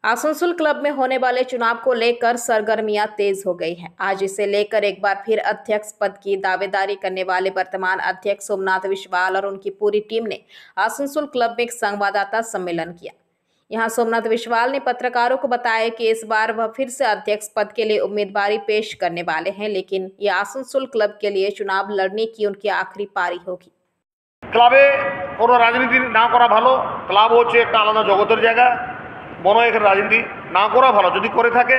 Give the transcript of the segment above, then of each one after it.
Asansol club में होने वाले चुनाव को लेकर सरगर्मियां तेज हो गई हैं। आज इसे लेकर एक बार फिर अध्यक्ष पद की दावेदारी करने वाले वर्तमान अध्यक्ष सोमनाथ विश्वाल और उनकी पूरी टीम ने आसनसोल क्लब में एक संवाददाता सम्मेलन किया। यहां सोमनाथ विश्वाल ने पत्रकारों को बताया कि इस बार वह फिर से अध्यक्ष पद के लिए उम्मीदवारी पेश करने वाले हैं, लेकिन ये आसनसोल क्लब के लिए चुनाव लड़ने की उनकी आखिरी पारी होगी। क्लाबे कोनो राजनीति ना करा भालो, क्लाब होच्छे एकटा आलादा जगतेर जायगा, মনে এখানে রাজনীতি না করা ভালো। যদি করে থাকে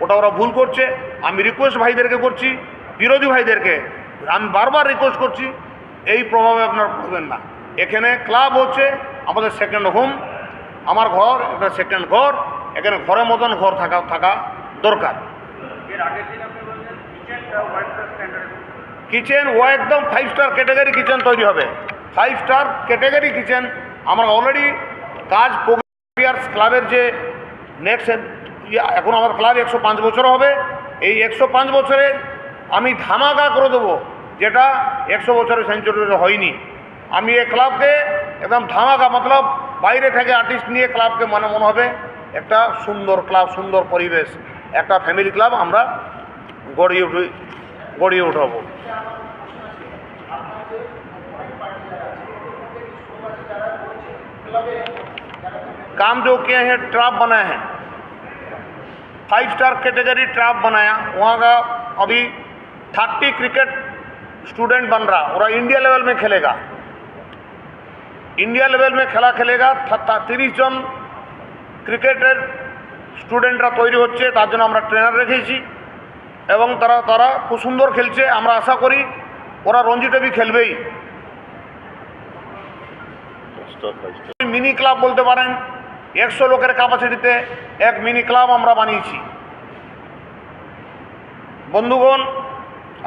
ওটা ওরা ভুল করছে। আমি রিকোয়েস্ট ভাইদেরকে করছি, বিরোধী ভাইদেরকে আমি বারবার রিকোয়েস্ট করছি, এই প্রভাবে আপনারা পড়বেন না। এখানে ক্লাব হচ্ছে আমাদের সেকেন্ড হোম, আমার ঘর একটা সেকেন্ড ঘর, এখানে ঘরের মতন ঘর থাকা দরকার। কিচেন ও একদম 5 স্টার ক্যাটাগরি কিচেন তৈরি হবে। 5 স্টার ক্যাটাগরি কিচেন আমরা অলরেডি কাজ ক্লাবের যে নেক্সট এখন আমার ক্লাব 105 বছর হবে। এই 105 বছরে আমি ধামাকা করে দেবো, যেটা 100 বছরের সেঞ্চুরি হয়নি। আমি এই ক্লাবকে একদম ধামাকা মতলব বাইরে থেকে আর্টিস্ট নিয়ে ক্লাবকে মনে হবে একটা সুন্দর ক্লাব, সুন্দর পরিবেশ, একটা ফ্যামিলি ক্লাব আমরা গড়িয়ে উঠাবো। काम जो किए हैं ट्रैप बनाए हैं, 5 स्टार कैटेगरी ट्रैप बनाया। वहाँ का अभी 30 क्रिकेट स्टूडेंट बन रहा, और इंडिया लेवल में खेलेगा। इंडिया लेवल में खेलेगा 30 जन क्रिकेटर स्टूडेंटरा तैरी होच्छे, तार जोन्नो आमरा ट्रेनार रेखेছি এবং তারা খুব সুন্দর খেলছে। আমরা আশা করি ওরা রঞ্জি ট্রফি খেলবেই। মিনি ক্লাব বলতে পারেন, 100 লোকের ক্যাপাসিটিতে এক মিনি ক্লাব আমরা বানিয়েছি। বন্ধুগণ,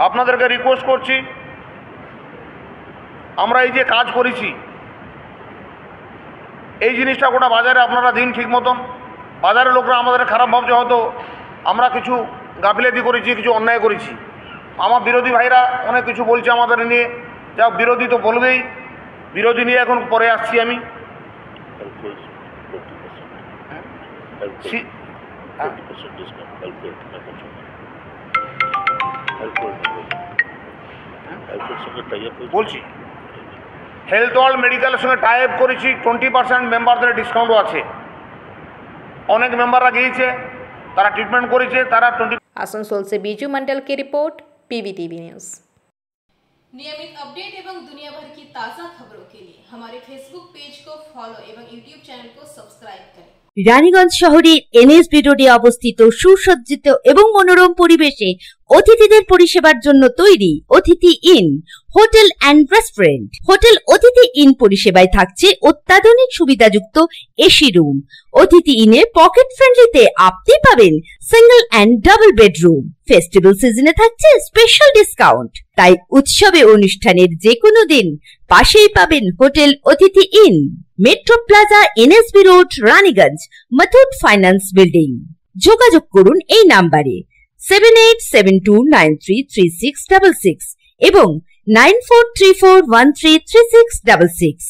আপনাদেরকে রিকোয়েস্ট করছি, আমরা এই যে কাজ করেছি এই জিনিসটা গোটা বাজারে আপনারা দিন ঠিক মতন। বাজারের লোকরা আমাদের খারাপ ভাবছে, হয়তো আমরা কিছু গাফিলতি করেছি, কিছু অন্যায় করেছি। আমার বিরোধী ভাইরা অনেক কিছু বলছে আমাদের নিয়ে, যা বিরোধী তো বলবেই। বিরোধী নিয়ে এখন পরে আসছি আমি। বলছি হেলথ ওয়ার্ল্ড মেডিকেলের সঙ্গে টাই আপ করেছি, 20% মেম্বারদের ডিসকাউন্টও আছে। অনেক মেম্বাররা গিয়েছে, তারা ট্রিটমেন্ট করেছে, তারা 20। आसनसोल से बीजू मंडल की रिपोर्ट, PVTV न्यूज़। नियमित अपडेट एवं दुनिया भर की ताज़ा खबरों के लिए हमारे फेसबुक पेज को फॉलो एवं यूट्यूब चैनल को सब्सक्राइब करें। রানীগঞ্জ শহরের NSB রোডে অবস্থিত সুসজ্জিত এবং মনোরম পরিবেশে অতিথিদের পরিষেবার জন্য তৈরি অতিথি in hotel and restaurant. Hotel অতিথি ইন পরিষেবায় থাকছে অত্যাধুনিক সুবিধাযুক্ত এসি রুম। অতিথি ইনে পকেট ফ্রেন্ডলিতে আপনি পাবেন single and double bedroom. Festival সিজনে থাকছে স্পেশাল ডিসকাউন্ট, তাই উৎসবে অনুষ্ঠানের যে কোনো দিন পাশেই পাবেন হোটেল অতিথি in, metro plaza, NSB road, Raniganj, Muthoot finance building. যোগাযোগ করুন এই নাম্বারে 7872933666 এবং 9434133666।